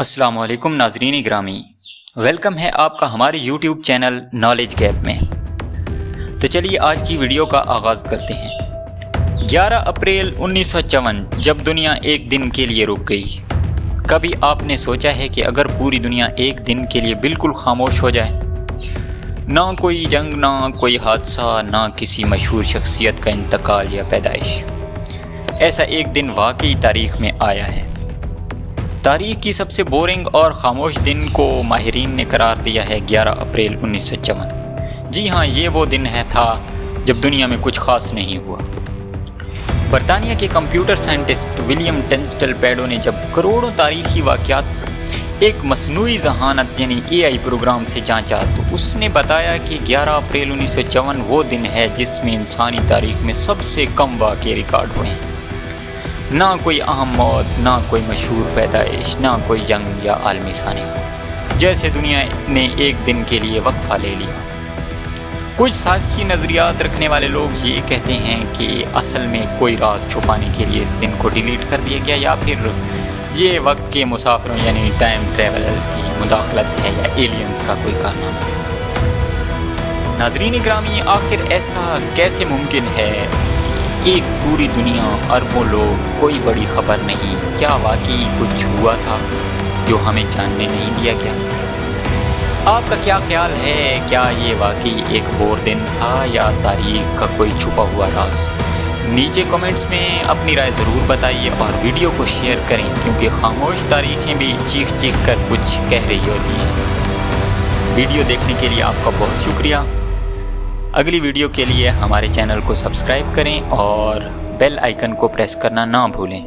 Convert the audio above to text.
السلام علیکم ناظرین گرامی، ویلکم ہے آپ کا ہمارے یوٹیوب چینل نالج گیپ میں۔ تو چلیے آج کی ویڈیو کا آغاز کرتے ہیں۔ 11 اپریل 1954 جب دنیا ایک دن کے لیے رک گئی۔ کبھی آپ نے سوچا ہے کہ اگر پوری دنیا ایک دن کے لیے بالکل خاموش ہو جائے، نہ کوئی جنگ، نہ کوئی حادثہ، نہ کسی مشہور شخصیت کا انتقال یا پیدائش، ایسا ایک دن واقعی تاریخ میں آیا ہے۔ تاریخ کی سب سے بورنگ اور خاموش دن کو ماہرین نے قرار دیا ہے 11 اپریل 1954۔ جی ہاں، یہ وہ دن تھا جب دنیا میں کچھ خاص نہیں ہوا۔ برطانیہ کے کمپیوٹر سائنٹسٹ ولیم ٹنسٹل پیڈو نے جب کروڑوں تاریخی واقعات ایک مصنوعی ذہانت یعنی AI پروگرام سے جانچا تو اس نے بتایا کہ 11 اپریل 1954 وہ دن ہے جس میں انسانی تاریخ میں سب سے کم واقعے ریکارڈ ہوئے ہیں۔ نہ کوئی اہم موت، نہ کوئی مشہور پیدائش، نہ کوئی جنگ یا عالمی سانحہ، جیسے دنیا نے ایک دن کے لیے وقفہ لے لیا۔ کچھ سائنسی نظریات رکھنے والے لوگ یہ کہتے ہیں کہ اصل میں کوئی راز چھپانے کے لیے اس دن کو ڈیلیٹ کر دیا گیا، یا پھر یہ وقت کے مسافروں یعنی ٹائم ٹریولرز کی مداخلت ہے یا ایلینز کا کوئی کارنامہ۔ ناظرین گرامی، آخر ایسا کیسے ممکن ہے ایک پوری دنیا، اربوں لوگ، کوئی بڑی خبر نہیں؟ کیا واقعی کچھ ہوا تھا جو ہمیں جاننے نہیں دیا گیا؟ آپ کا کیا خیال ہے؟ کیا یہ واقعی ایک بور دن تھا یا تاریخ کا کوئی چھپا ہوا راز؟ نیچے کمنٹس میں اپنی رائے ضرور بتائیے اور ویڈیو کو شیئر کریں، کیونکہ خاموش تاریخیں بھی چیخ چیخ کر کچھ کہہ رہی ہوتی ہیں۔ ویڈیو دیکھنے کے لیے آپ کا بہت شکریہ۔ اگلی ویڈیو کے لیے ہمارے چینل کو سبسکرائب کریں اور بیل آئیکن کو پریس کرنا نہ بھولیں۔